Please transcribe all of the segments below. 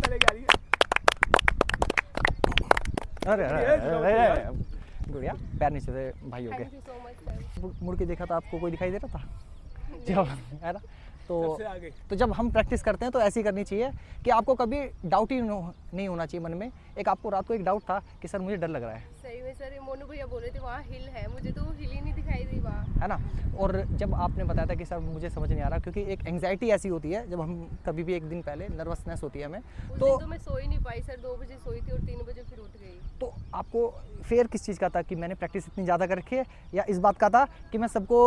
पहले जा रही है। अरे गुड़िया पैर नीचे से भाई हो थैंक गए। You so much sir. मुड़ के देखा था आपको कोई दिखाई दे रहा था जब है ना तो सबसे आगे। तो जब हम प्रैक्टिस करते हैं तो ऐसी करनी चाहिए कि आपको कभी डाउट ही नहीं होना चाहिए मन में। एक आपको रात को एक डाउट था कि सर मुझे डर लग रहा है सही में सर, मोनू भैया बोल रहे थे वहाँ हिल है, मुझे तो वो हिल ही नहीं दिखाई दी वहाँ। है ना। और जब आपने बताया था कि सर मुझे समझ नहीं आ रहा, क्योंकि एक एंग्जाइटी ऐसी होती है जब हम कभी भी एक दिन पहले नर्वसनेस होती है हमें, उस तो दिन तो मैं सो ही नहीं पाई सर, 2 बजे सोई थी और 3 बजे फिर उठ गई। तो आपको फेयर किस चीज़ का था कि मैंने प्रैक्टिस इतनी ज़्यादा कर रखी है, या इस बात का था कि मैं सबको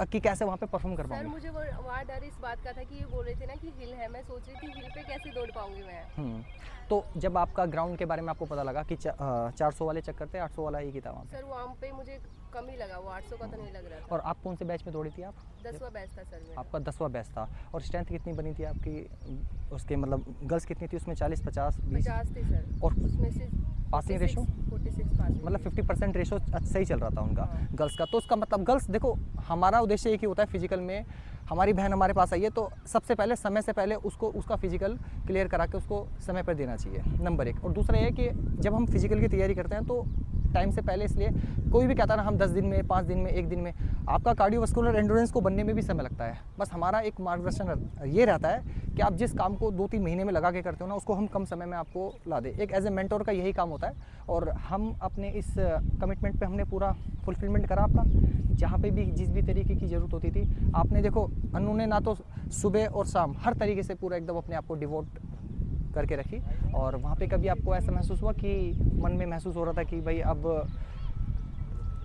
कि कैसे वहाँ पे परफॉर्म कर सर पाऊंगी? मुझे वहाँ डर इस बात का था कि ये बोल रहे थे ना कि हिल है, मैं सोच रही थी हिल पे कैसे दौड़ पाऊंगी मैं। तो जब आपका ग्राउंड के बारे में आपको पता लगा कि 400 वाले चक्कर थे, 800 वाला ही था वहाँ पे, सर वहाँ पे मुझे कम ही लगा, वो 800 का तो नहीं लग रहा था। और आप कौन से बैच में दौड़ी थी आप? 10वां बैच था सर मेरा। आपका 10वां बैच था। और स्ट्रेंथ कितनी बनी थी आपकी उसके, मतलब गर्ल्स कितनी थी उसमें? 40, 50, 20? 50 थी सर। और उसमें से पासिंग रेशो 46 पासिंग, मतलब 50% रेशो सही चल रहा था उनका हाँ। गर्ल्स का। तो उसका मतलब गर्ल्स देखो, हमारा उद्देश्य एक ही होता है फिजिकल में, हमारी बहन हमारे पास आई है तो सबसे पहले समय से पहले उसको उसका फिजिकल क्लियर करा के उसको समय पर देना चाहिए, नंबर 1। और दूसरा ये है कि जब हम फिजिकल की तैयारी करते हैं तो टाइम से पहले, इसलिए कोई भी कहता है ना हम 10 दिन में, 5 दिन में, 1 दिन में, आपका कार्डियोवास्कुलर एंड्योरेंस को बनने में भी समय लगता है। बस हमारा एक मार्गदर्शन ये रहता है कि आप जिस काम को 2-3 महीने में लगा के करते हो ना, उसको हम कम समय में आपको ला दें। एक एज ए मेंटोर का यही काम होता है। और हम अपने इस कमिटमेंट पे हमने पूरा फुलफिलमेंट करा आपका। जहाँ पे भी जिस भी तरीके की ज़रूरत होती थी, आपने देखो अनु ने ना तो सुबह और शाम हर तरीके से पूरा एकदम अपने आप को डिवोट करके रखी। और वहाँ पे कभी आपको ऐसा महसूस हुआ कि मन में महसूस हो रहा था कि भाई अब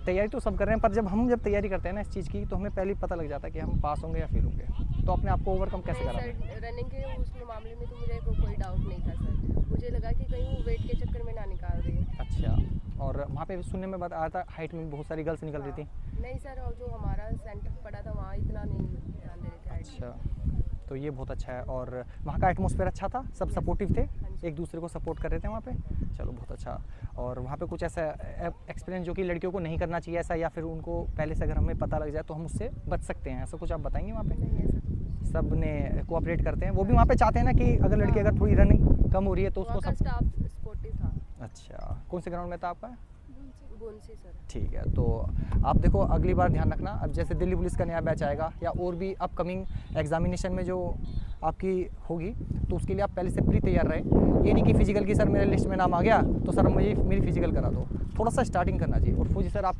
तैयारी तो सब कर रहे हैं, पर जब तैयारी करते हैं ना इस चीज़ की, तो हमें पहले ही पता लग जाता है कि हम पास होंगे या फेल होंगे। तो अपने आप को ओवरकम कैसे करा? सर रनिंग के उसमें मामले में तो मुझे कोई डाउट नहीं था सर। मुझे लगा कि कहीं वो वेट के चक्कर में ना निकाल दे। अच्छा। और वहाँ पे सुनने में बात आया था हाइट में बहुत सारी गर्ल्स निकल रही थी। नहीं सर, और जो हमारा सेंटर पड़ा था वहाँ इतना नहीं ध्यान दे रहे थे हाइट पे। अच्छा, तो ये बहुत अच्छा है। और वहाँ का एटमॉस्फेयर अच्छा था, सब सपोर्टिव थे, एक दूसरे को सपोर्ट कर रहे थे वहाँ पे। चलो बहुत अच्छा। और वहाँ पे कुछ ऐसा एक्सपीरियंस जो कि लड़कियों को नहीं करना चाहिए ऐसा, या फिर उनको पहले से अगर हमें पता लग जाए तो हम उससे बच सकते हैं, ऐसा कुछ आप बताएंगे? वहाँ पे नहीं ऐसा तो सब ने कोऑपरेट करते हैं, वो भी वहाँ पे चाहते हैं ना कि अगर लड़की अगर थोड़ी रनिंग कम हो रही है तो उसको वहाँ का सब। स्टाफ सपोर्टिव था। अच्छा, कौन से ग्राउंड में था आपका? बुनसी सर। ठीक है। तो आप देखो अगली बार ध्यान रखना, अब जैसे दिल्ली पुलिस का नया बैच आएगा या और भी अपकमिंग एग्जामिनेशन में जो आपकी होगी, तो उसके लिए आप पहले से प्री तैयार रहे। ये नहीं कि फिजिकल की सर मेरे लिस्ट में नाम आ गया तो सर मुझे मेरी फिजिकल करा दो, थोड़ा सा स्टार्टिंग करना चाहिए। और फौजी सर आपको